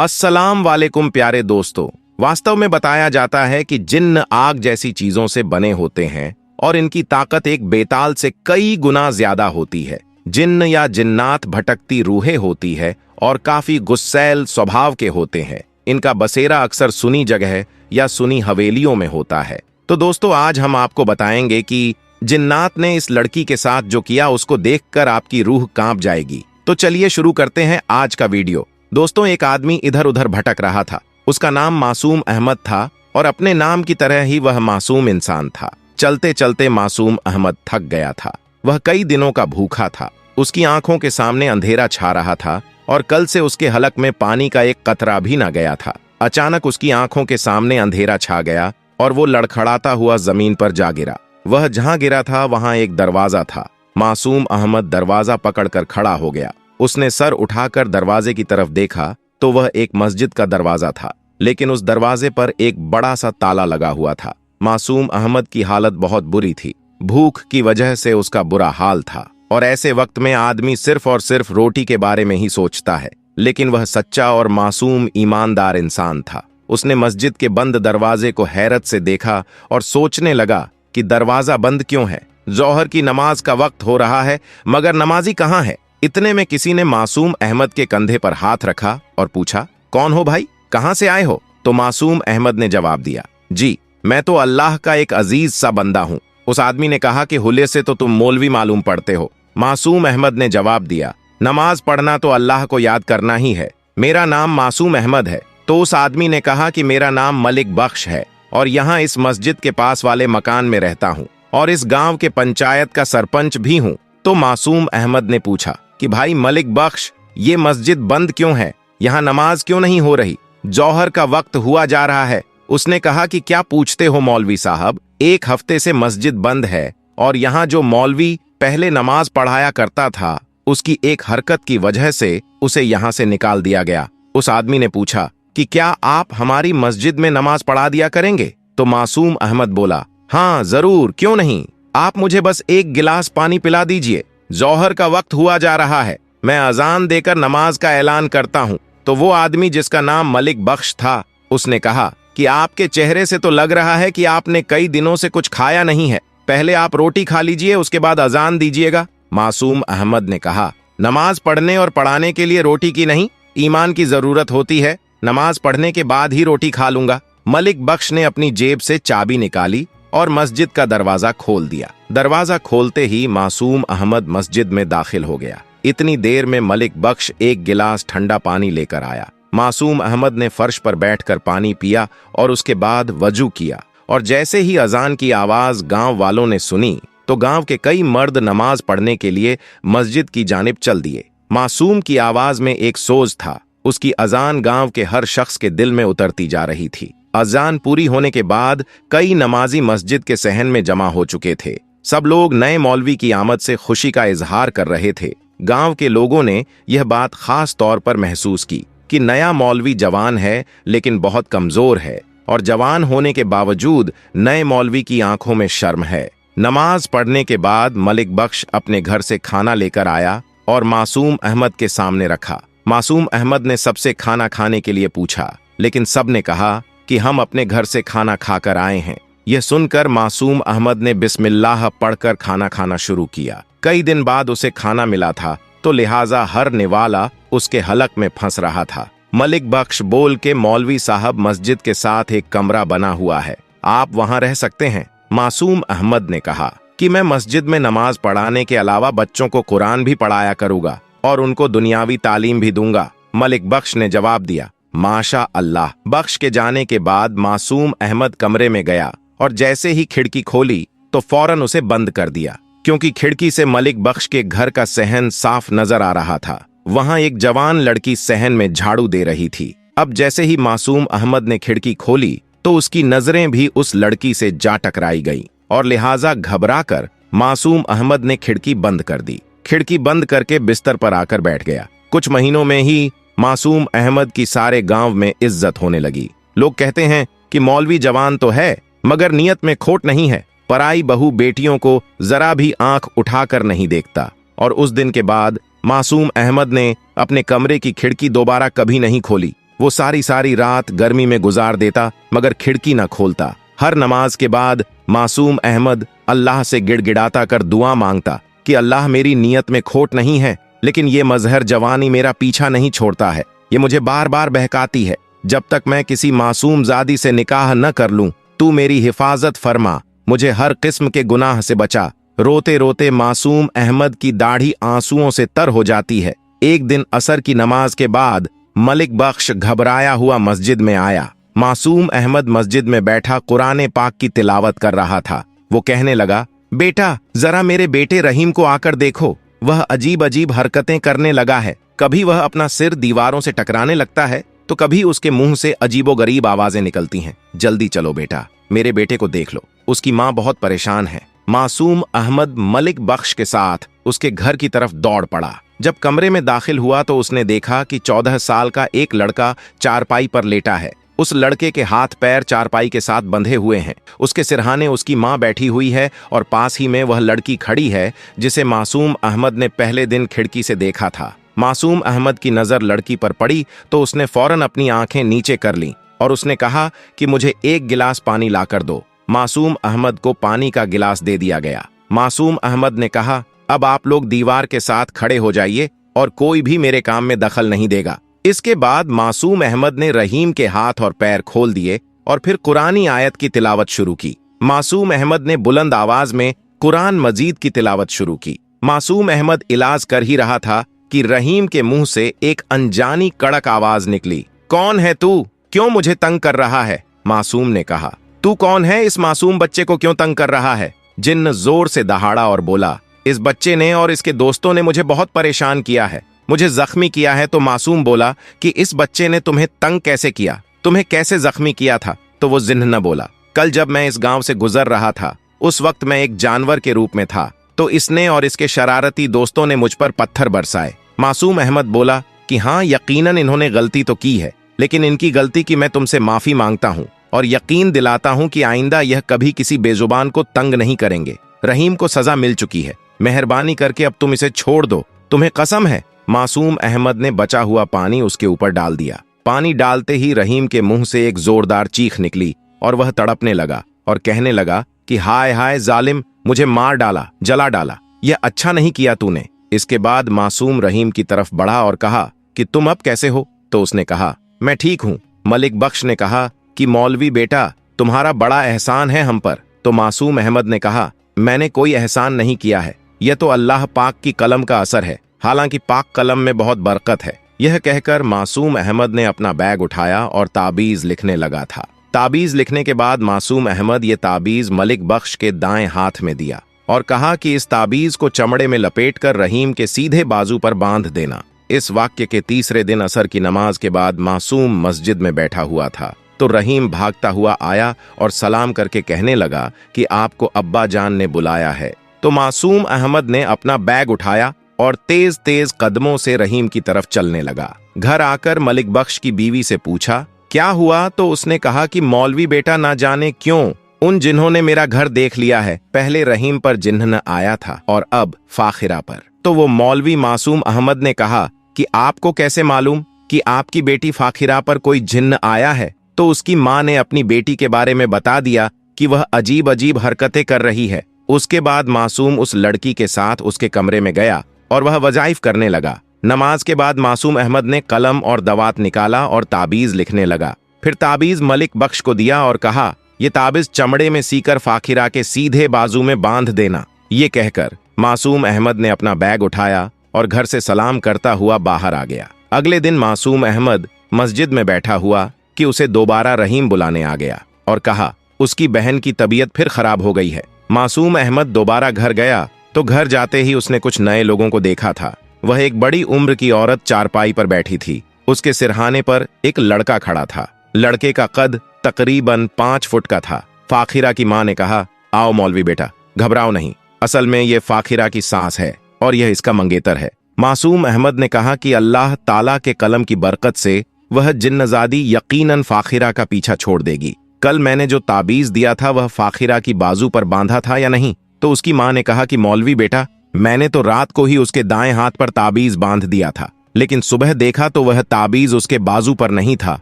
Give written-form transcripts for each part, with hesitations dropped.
अस्सलाम वालेकुम प्यारे दोस्तों। वास्तव में बताया जाता है कि जिन्न आग जैसी चीजों से बने होते हैं और इनकी ताकत एक बेताल से कई गुना ज्यादा होती है। जिन्न या जिन्नात भटकती रूहें होती है और काफी गुस्सैल स्वभाव के होते हैं। इनका बसेरा अक्सर सुनी जगह या सुनी हवेलियों में होता है। तो दोस्तों, आज हम आपको बताएंगे कि जिन्नात ने इस लड़की के साथ जो किया उसको देखकर आपकी रूह कांप जाएगी। तो चलिए शुरू करते हैं आज का वीडियो। दोस्तों, एक आदमी इधर उधर भटक रहा था। उसका नाम मासूम अहमद था और अपने नाम की तरह ही वह मासूम इंसान था। चलते चलते मासूम अहमद थक गया था। वह कई दिनों का भूखा था। उसकी आंखों के सामने अंधेरा छा रहा था और कल से उसके हलक में पानी का एक कतरा भी न गया था। अचानक उसकी आंखों के सामने अंधेरा छा गया और वो लड़खड़ाता हुआ जमीन पर जा गिरा। वह जहां गिरा था वहां एक दरवाजा था। मासूम अहमद दरवाजा पकड़कर खड़ा हो गया। उसने सर उठाकर दरवाजे की तरफ देखा तो वह एक मस्जिद का दरवाजा था, लेकिन उस दरवाजे पर एक बड़ा सा ताला लगा हुआ था। मासूम अहमद की हालत बहुत बुरी थी। भूख की वजह से उसका बुरा हाल था और ऐसे वक्त में आदमी सिर्फ और सिर्फ रोटी के बारे में ही सोचता है। लेकिन वह सच्चा और मासूम ईमानदार इंसान था। उसने मस्जिद के बंद दरवाजे को हैरत से देखा और सोचने लगा कि दरवाजा बंद क्यों है। जोहर की नमाज का वक्त हो रहा है, मगर नमाजी कहाँ है। इतने में किसी ने मासूम अहमद के कंधे पर हाथ रखा और पूछा, कौन हो भाई, कहां से आए हो? तो मासूम अहमद ने जवाब दिया, जी मैं तो अल्लाह का एक अजीज सा बंदा हूं। उस आदमी ने कहा कि हुले से तो तुम मौलवी मालूम पड़ते हो। मासूम अहमद ने जवाब दिया, नमाज पढ़ना तो अल्लाह को याद करना ही है। मेरा नाम मासूम अहमद है। तो उस आदमी ने कहा कि मेरा नाम मलिक बख्श है और यहाँ इस मस्जिद के पास वाले मकान में रहता हूँ और इस गांव के पंचायत का सरपंच भी हूँ। तो मासूम अहमद ने पूछा कि भाई मलिक बख्श, ये मस्जिद बंद क्यों है? यहाँ नमाज क्यों नहीं हो रही? जौहर का वक्त हुआ जा रहा है। उसने कहा कि क्या पूछते हो मौलवी साहब, एक हफ्ते से मस्जिद बंद है और यहाँ जो मौलवी पहले नमाज पढ़ाया करता था उसकी एक हरकत की वजह से उसे यहाँ से निकाल दिया गया। उस आदमी ने पूछा कि क्या आप हमारी मस्जिद में नमाज पढ़ा दिया करेंगे? तो मासूम अहमद बोला, हाँ जरूर, क्यों नहीं। आप मुझे बस एक गिलास पानी पिला दीजिए। जौहर का वक्त हुआ जा रहा है, मैं अजान देकर नमाज का ऐलान करता हूँ। तो वो आदमी जिसका नाम मलिक बख्श था, उसने कहा कि आपके चेहरे से तो लग रहा है कि आपने कई दिनों से कुछ खाया नहीं है। पहले आप रोटी खा लीजिए, उसके बाद अजान दीजिएगा। मासूम अहमद ने कहा, नमाज पढ़ने और पढ़ाने के लिए रोटी की नहीं, ईमान की जरूरत होती है। नमाज पढ़ने के बाद ही रोटी खा लूंगा। मलिक बख्श ने अपनी जेब से चाबी निकाली और मस्जिद का दरवाजा खोल दिया। दरवाजा खोलते ही मासूम अहमद मस्जिद में दाखिल हो गया। इतनी देर में मलिक बख्श एक गिलास ठंडा पानी लेकर आया। मासूम अहमद ने फर्श पर बैठकर पानी पिया और उसके बाद वजू किया। और जैसे ही अजान की आवाज गांव वालों ने सुनी तो गांव के कई मर्द नमाज पढ़ने के लिए मस्जिद की जानिब चल दिए। मासूम की आवाज में एक सोज था। उसकी अजान गांव के हर शख्स के दिल में उतरती जा रही थी। अजान पूरी होने के बाद कई नमाजी मस्जिद के सहन में जमा हो चुके थे। सब लोग नए मौलवी की आमद से खुशी का इजहार कर रहे थे। गांव के लोगों ने यह बात खास तौर पर महसूस की कि नया मौलवी जवान है लेकिन बहुत कमजोर है और जवान होने के बावजूद नए मौलवी की आंखों में शर्म है। नमाज पढ़ने के बाद मलिक बख्श अपने घर से खाना लेकर आया और मासूम अहमद के सामने रखा। मासूम अहमद ने सबसे खाना खाने के लिए पूछा, लेकिन सब ने कहा कि हम अपने घर से खाना खाकर आए हैं। यह सुनकर मासूम अहमद ने बिस्मिल्लाह पढ़कर खाना खाना शुरू किया। कई दिन बाद उसे खाना मिला था, तो लिहाजा हर निवाला उसके हलक में फंस रहा था। मलिक बख्श बोल के, मौलवी साहब, मस्जिद के साथ एक कमरा बना हुआ है, आप वहां रह सकते हैं। मासूम अहमद ने कहा कि मैं मस्जिद में नमाज पढ़ाने के अलावा बच्चों को कुरान भी पढ़ाया करूंगा और उनको दुनियावी तालीम भी दूंगा। मलिक बख्श ने जवाब दिया, माशा अल्लाह। बख्श के जाने के बाद मासूम अहमद कमरे में गया और जैसे ही खिड़की खोली तो फौरन उसे बंद कर दिया, क्योंकि खिड़की से मलिक बख्श के घर का सहन साफ नजर आ रहा था। वहां एक जवान लड़की सहन में झाड़ू दे रही थी। अब जैसे ही मासूम अहमद ने खिड़की खोली तो उसकी नजरें भी उस लड़की से जा टकराई गईं और लिहाजा घबराकर मासूम अहमद ने खिड़की बंद कर दी। खिड़की बंद करके बिस्तर पर आकर बैठ गया। कुछ महीनों में ही मासूम अहमद की सारे गांव में इज्जत होने लगी। लोग कहते हैं कि मौलवी जवान तो है मगर नियत में खोट नहीं है। पराई बहू बेटियों को जरा भी आंख उठाकर नहीं देखता। और उस दिन के बाद मासूम अहमद ने अपने कमरे की खिड़की दोबारा कभी नहीं खोली। वो सारी सारी रात गर्मी में गुजार देता मगर खिड़की न खोलता। हर नमाज के बाद मासूम अहमद अल्लाह से गिड़गिड़ाता कर दुआ मांगता कि अल्लाह मेरी नीयत में खोट नहीं है, लेकिन ये मजहर जवानी मेरा पीछा नहीं छोड़ता है। ये मुझे बार बार बहकाती है। जब तक मैं किसी मासूम जादी से निकाह न कर लूं, तू मेरी हिफाजत फरमा, मुझे हर किस्म के गुनाह से बचा। रोते रोते मासूम अहमद की दाढ़ी आंसुओं से तर हो जाती है। एक दिन असर की नमाज के बाद मलिक बख्श घबराया हुआ मस्जिद में आया। मासूम अहमद मस्जिद में बैठा कुरान पाक की तिलावत कर रहा था। वो कहने लगा, बेटा जरा मेरे बेटे रहीम को आकर देखो, वह अजीब अजीब हरकतें करने लगा है। कभी वह अपना सिर दीवारों से टकराने लगता है तो कभी उसके मुंह से अजीबोगरीब आवाजें निकलती हैं। जल्दी चलो बेटा, मेरे बेटे को देख लो, उसकी माँ बहुत परेशान है। मासूम अहमद मलिक बख्श के साथ उसके घर की तरफ दौड़ पड़ा। जब कमरे में दाखिल हुआ तो उसने देखा कि 14 साल का एक लड़का चारपाई पर लेटा है। उस लड़के के हाथ पैर चारपाई के साथ बंधे हुए हैं। उसके सिरहाने उसकी माँ बैठी हुई है और पास ही में वह लड़की खड़ी है जिसे मासूम अहमद ने पहले दिन खिड़की से देखा था। मासूम अहमद की नजर लड़की पर पड़ी तो उसने फौरन अपनी आंखें नीचे कर लीं और उसने कहा कि मुझे एक गिलास पानी लाकर दो। मासूम अहमद को पानी का गिलास दे दिया गया। मासूम अहमद ने कहा, अब आप लोग दीवार के साथ खड़े हो जाइए और कोई भी मेरे काम में दखल नहीं देगा। इसके बाद मासूम अहमद ने रहीम के हाथ और पैर खोल दिए और फिर कुरानी आयत की तिलावत शुरू की। मासूम अहमद ने बुलंद आवाज में कुरान मजीद की तिलावत शुरू की। मासूम अहमद इलाज कर ही रहा था कि रहीम के मुंह से एक अनजानी कड़क आवाज निकली, कौन है तू, क्यों मुझे तंग कर रहा है? मासूम ने कहा, तू कौन है? इस मासूम बच्चे को क्यों तंग कर रहा है? जिन्न जोर से दहाड़ा और बोला, इस बच्चे ने और इसके दोस्तों ने मुझे बहुत परेशान किया है, मुझे जख्मी किया है। तो मासूम बोला कि इस बच्चे ने तुम्हें तंग कैसे किया, तुम्हें कैसे जख्मी किया था? तो वो जिन्न न बोला, कल जब मैं इस गांव से गुजर रहा था उस वक्त मैं एक जानवर के रूप में था, तो इसने और इसके शरारती दोस्तों ने मुझ पर पत्थर बरसाए। मासूम अहमद बोला कि हाँ, यकीनन इन्होंने गलती तो की है, लेकिन इनकी गलती की मैं तुमसे माफी मांगता हूँ और यकीन दिलाता हूँ कि आइंदा यह कभी किसी बेजुबान को तंग नहीं करेंगे। रहीम को सजा मिल चुकी है, मेहरबानी करके अब तुम इसे छोड़ दो, तुम्हें कसम है। मासूम अहमद ने बचा हुआ पानी उसके ऊपर डाल दिया। पानी डालते ही रहीम के मुंह से एक जोरदार चीख निकली और वह तड़पने लगा और कहने लगा कि हाय हाय जालिम, मुझे मार डाला, जला डाला, यह अच्छा नहीं किया तूने। इसके बाद मासूम रहीम की तरफ बढ़ा और कहा कि तुम अब कैसे हो? तो उसने कहा, मैं ठीक हूँ। मलिक बख्श ने कहा कि मौलवी बेटा, तुम्हारा बड़ा एहसान है हम पर। तो मासूम अहमद ने कहा, मैंने कोई एहसान नहीं किया है, यह तो अल्लाह पाक की कलम का असर है, हालांकि पाक कलम में बहुत बरकत है। यह कहकर मासूम अहमद ने अपना बैग उठाया और ताबीज लिखने लगा था। ताबीज लिखने के बाद मासूम अहमद ये ताबीज मलिक बख्श के दाएं हाथ में दिया और कहा कि इस ताबीज को चमड़े में लपेटकर रहीम के सीधे बाजू पर बांध देना। इस वाक्य के तीसरे दिन असर की नमाज के बाद मासूम मस्जिद में बैठा हुआ था तो रहीम भागता हुआ आया और सलाम करके कहने लगा कि आपको अब्बा जान ने बुलाया है। तो मासूम अहमद ने अपना बैग उठाया और तेज तेज कदमों से रहीम की तरफ चलने लगा। घर आकर मलिक बख्श की बीवी से पूछा, क्या हुआ? तो उसने कहा कि मौलवी बेटा ना जाने क्यों उन जिन्होंने मेरा घर देख लिया है, पहले रहीम पर जिन्न आया था और अब फाखिरा पर। तो वो मौलवी मासूम अहमद ने कहा कि आपको कैसे मालूम कि आपकी बेटी फाखिरा पर कोई जिन्न आया है? तो उसकी माँ ने अपनी बेटी के बारे में बता दिया कि वह अजीब अजीब हरकतें कर रही है। उसके बाद मासूम उस लड़की के साथ उसके कमरे में गया और वह वजाइफ करने लगा। नमाज के बाद मासूम अहमद ने कलम और दवात निकाला और ताबीज लिखने लगा। फिर ताबीज मलिक बख्श को दिया और कहा, ये ताबीज चमड़े में सीकर फाखिरा के सीधे बाजू में बांध देना। ये कहकर मासूम अहमद ने अपना बैग उठाया और घर से सलाम करता हुआ बाहर आ गया। अगले दिन मासूम अहमद मस्जिद में बैठा हुआ कि उसे दोबारा रहीम बुलाने आ गया और कहा उसकी बहन की तबीयत फिर खराब हो गई है। मासूम अहमद दोबारा घर गया तो घर जाते ही उसने कुछ नए लोगों को देखा था। वह एक बड़ी उम्र की औरत चारपाई पर बैठी थी। उसके सिरहाने पर एक लड़का खड़ा था। लड़के का कद तकरीबन 5 फुट का था। फाखिरा की माँ ने कहा, आओ मौलवी बेटा, घबराओ नहीं, असल में ये फाखिरा की सास है और यह इसका मंगेतर है। मासूम अहमद ने कहा कि अल्लाह ताला के कलम की बरकत से वह जिन्नजादी यकीनन फाखिरा का पीछा छोड़ देगी। कल मैंने जो ताबीज दिया था वह फाखिरा की बाजू पर बांधा था या नहीं? तो उसकी माँ ने कहा कि मौलवी बेटा, मैंने तो रात को ही उसके दाएं हाथ पर ताबीज बांध दिया था। लेकिन सुबह देखा तो वह ताबीज उसके बाजू पर नहीं था।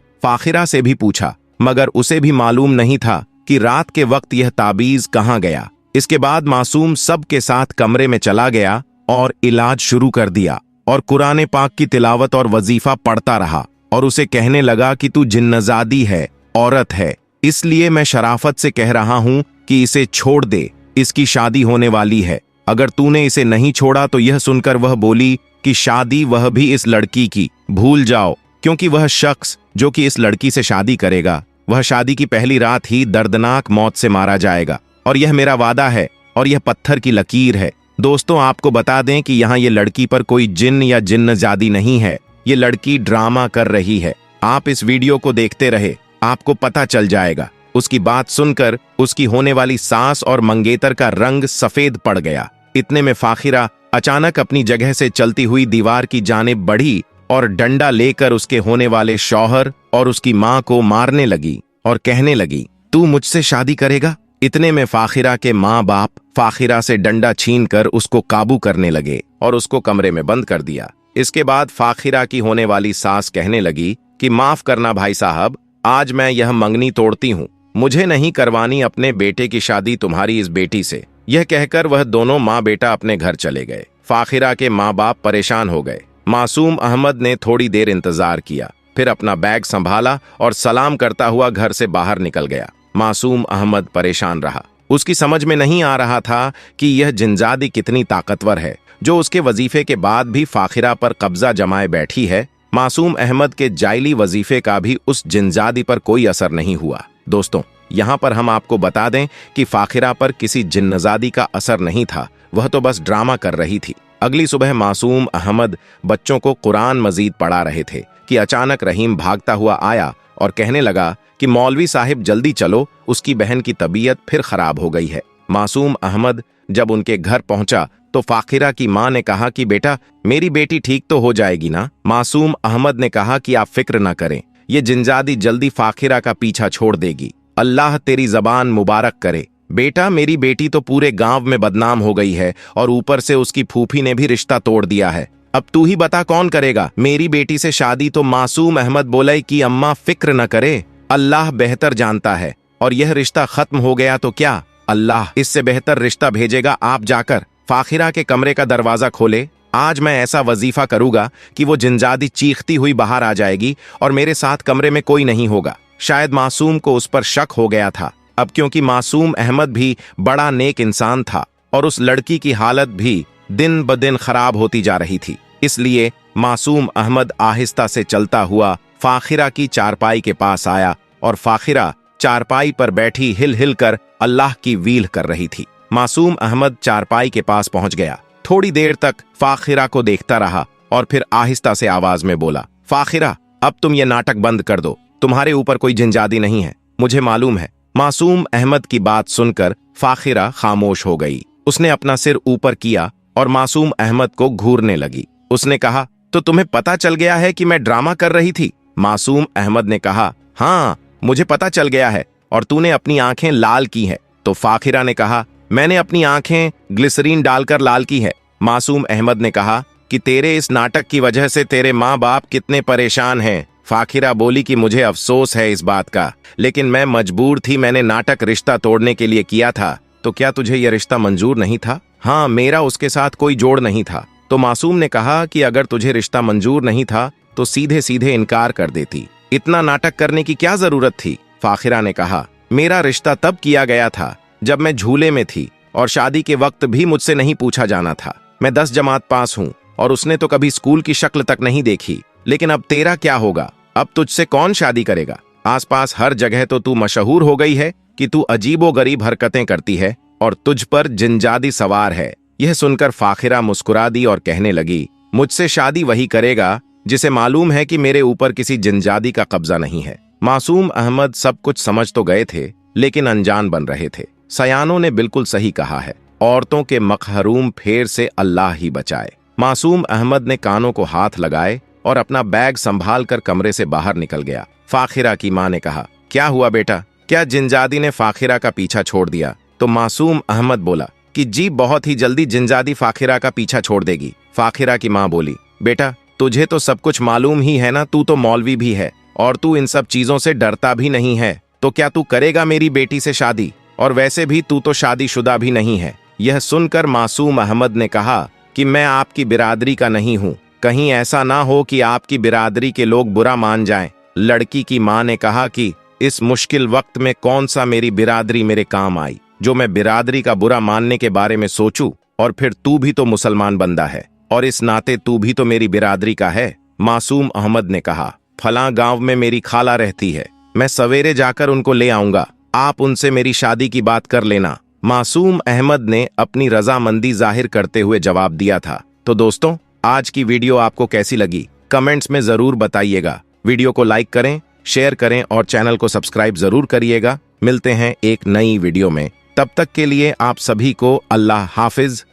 फाखिरा से भी पूछा, मगर उसे भी मालूम नहीं था कि रात के वक्त यह ताबीज कहाँ गया। इसके बाद मासूम सबके साथ कमरे में चला गया और इलाज शुरू कर दिया और कुरान पाक की तिलावत और वजीफा पढ़ता रहा और उसे कहने लगा कि तू जिन्नजादी है, औरत है, इसलिए मैं शराफत से कह रहा हूं कि इसे छोड़ दे, इसकी शादी होने वाली है। अगर तूने इसे नहीं छोड़ा तो यह सुनकर वह बोली कि शादी वह भी इस लड़की की, भूल जाओ, क्योंकि वह शख्स जो कि इस लड़की से शादी करेगा वह शादी की पहली रात ही दर्दनाक मौत से मारा जाएगा और यह मेरा वादा है और यह पत्थर की लकीर है। दोस्तों, आपको बता दें कि यहाँ ये लड़की पर कोई जिन्न या जिन्नजादी नहीं है, ये लड़की ड्रामा कर रही है। आप इस वीडियो को देखते रहे, आपको पता चल जाएगा। उसकी बात सुनकर उसकी होने वाली सास और मंगेतर का रंग सफेद पड़ गया। इतने में फाखिरा अचानक अपनी जगह से चलती हुई दीवार की जानिब बढ़ी और डंडा लेकर उसके होने वाले शौहर और उसकी मां को मारने लगी और कहने लगी, तू मुझसे शादी करेगा? इतने में फाखिरा के माँ बाप फाखिरा से डंडा छीनकर उसको काबू करने लगे और उसको कमरे में बंद कर दिया। इसके बाद फाखिरा की होने वाली सास कहने लगी कि माफ करना भाई साहब, आज मैं यह मंगनी तोड़ती हूँ, मुझे नहीं करवानी अपने बेटे की शादी तुम्हारी इस बेटी से। यह कहकर वह दोनों माँ बेटा अपने घर चले गए। फाखिरा के माँ बाप परेशान हो गए। मासूम अहमद ने थोड़ी देर इंतजार किया, फिर अपना बैग संभाला और सलाम करता हुआ घर से बाहर निकल गया। मासूम अहमद परेशान रहा। उसकी समझ में नहीं आ रहा था कि यह जिन्जादी कितनी ताकतवर है जो उसके वजीफे के बाद भी फाखिरा पर कब्जा जमाए बैठी है। मासूम अहमद के जाइली वजीफे का भी उस जिन्जादी पर कोई असर नहीं हुआ। दोस्तों, यहाँ पर हम आपको बता दें कि फाखिरा पर किसी जिन्नजादी का असर नहीं था, वह तो बस ड्रामा कर रही थी। अगली सुबह मासूम अहमद बच्चों को कुरान मजीद पढ़ा रहे थे कि अचानक रहीम भागता हुआ आया और कहने लगा कि मौलवी साहिब जल्दी चलो, उसकी बहन की तबीयत फिर खराब हो गई है। मासूम अहमद जब उनके घर पहुंचा तो फाखिरा की मां ने कहा कि बेटा, मेरी बेटी ठीक तो हो जाएगी ना? मासूम अहमद ने कहा कि आप फिक्र ना करें, ये जिन्जादी जल्दी फाखिरा का पीछा छोड़ देगी, अल्लाह तेरी जबान मुबारक करे। बेटा, मेरी बेटी तो पूरे गांव में बदनाम हो गई है और ऊपर से उसकी फूफी ने भी रिश्ता तोड़ दिया है, अब तू ही बता कौन करेगा मेरी बेटी से शादी? तो मासूम अहमद बोले कि अम्मा फिक्र न करे, अल्लाह बेहतर जानता है, और यह रिश्ता खत्म हो गया तो क्या, अल्लाह इससे बेहतर रिश्ता भेजेगा। आप जाकर फाखिरा के कमरे का दरवाजा खोले, आज मैं ऐसा वजीफा करूंगा कि वो जिन्जादी चीखती हुई बाहर आ जाएगी और मेरे साथ कमरे में कोई नहीं होगा। शायद मासूम को उस पर शक हो गया था, अब क्योंकि मासूम अहमद भी बड़ा नेक इंसान था और उस लड़की की हालत भी दिन ब दिन खराब होती जा रही थी, इसलिए मासूम अहमद आहिस्ता से चलता हुआ फाखिरा की चारपाई के पास आया और फाखिरा चारपाई पर बैठी हिल हिल कर अल्लाह की वील कर रही थी। मासूम अहमद चारपाई के पास पहुंच गया, थोड़ी देर तक फाखिरा को देखता रहा और फिर आहिस्ता से आवाज में बोला, फाखिरा, अब तुम ये नाटक बंद कर दो, तुम्हारे ऊपर कोई जिन्जादी नहीं है, मुझे मालूम है। मासूम अहमद की बात सुनकर फाखिरा खामोश हो गई। उसने अपना सिर ऊपर किया और मासूम अहमद को घूरने लगी। उसने कहा, तो तुम्हें पता चल गया है कि मैं ड्रामा कर रही थी? मासूम अहमद ने कहा, हाँ, मुझे पता चल गया है और तूने अपनी आंखें लाल की हैं। तो फाखिरा ने कहा, मैंने अपनी आंखें ग्लिसरीन डालकर लाल की है। मासूम अहमद ने कहा कि तेरे इस नाटक की वजह से तेरे माँ बाप कितने परेशान हैं। फाखिरा बोली कि मुझे अफसोस है इस बात का, लेकिन मैं मजबूर थी, मैंने नाटक रिश्ता तोड़ने के लिए किया था। तो क्या तुझे यह रिश्ता मंजूर नहीं था? हाँ, मेरा उसके साथ कोई जोड़ नहीं था। तो मासूम ने कहा कि अगर तुझे रिश्ता मंजूर नहीं था तो सीधे सीधे इनकार कर देती, इतना नाटक करने की क्या जरूरत थी? फाखिरा ने कहा, मेरा रिश्ता तब किया गया था जब मैं झूले में थी और शादी के वक्त भी मुझसे नहीं पूछा जाना था। मैं 10 जमात पास हूँ और उसने तो कभी स्कूल की शक्ल तक नहीं देखी। लेकिन अब तेरा क्या होगा? अब तुझसे कौन शादी करेगा? आसपास हर जगह तो तू मशहूर हो गई है कि तू अजीबो गरीब हरकतें करती है और तुझ पर जिन्जादी सवार है। यह सुनकर फाखिरा मुस्कुरा दी और कहने लगी, मुझसे शादी वही करेगा जिसे मालूम है कि मेरे ऊपर किसी जिन्जादी का कब्जा नहीं है। मासूम अहमद सब कुछ समझ तो गए थे लेकिन अनजान बन रहे थे। सयानों ने बिल्कुल सही कहा है, औरतों के मखहरूम फेर से अल्लाह ही बचाए। मासूम अहमद ने कानों को हाथ लगाए और अपना बैग संभाल कर कमरे से बाहर निकल गया। फाखिरा की मां ने कहा, क्या हुआ बेटा, क्या जिन्जादी ने फाखिरा का पीछा छोड़ दिया? तो मासूम अहमद बोला कि जी, बहुत ही जल्दी जिन्जादी फाखिरा का पीछा छोड़ देगी। फाखिरा की मां बोली, बेटा, तुझे तो सब कुछ मालूम ही है ना, तू तो मौलवी भी है और तू इन सब चीजों से डरता भी नहीं है, तो क्या तू करेगा मेरी बेटी से शादी? और वैसे भी तू तो शादीशुदा भी नहीं है। यह सुनकर मासूम अहमद ने कहा कि मैं आपकी बिरादरी का नहीं हूँ, कहीं ऐसा ना हो कि आपकी बिरादरी के लोग बुरा मान जाएं। लड़की की मां ने कहा कि इस मुश्किल वक्त में कौन सा मेरी बिरादरी मेरे काम आई, जो मैं बिरादरी का बुरा मानने के बारे में सोचूं। और फिर तू भी तो मुसलमान बंदा है और इस नाते तू भी तो मेरी बिरादरी का है। मासूम अहमद ने कहा, फलां गांव में मेरी खाला रहती है, मैं सवेरे जाकर उनको ले आऊंगा, आप उनसे मेरी शादी की बात कर लेना। मासूम अहमद ने अपनी रजामंदी जाहिर करते हुए जवाब दिया था। तो दोस्तों, आज की वीडियो आपको कैसी लगी कमेंट्स में जरूर बताइएगा। वीडियो को लाइक करें, शेयर करें और चैनल को सब्सक्राइब जरूर करिएगा। मिलते हैं एक नई वीडियो में, तब तक के लिए आप सभी को अल्लाह हाफिज।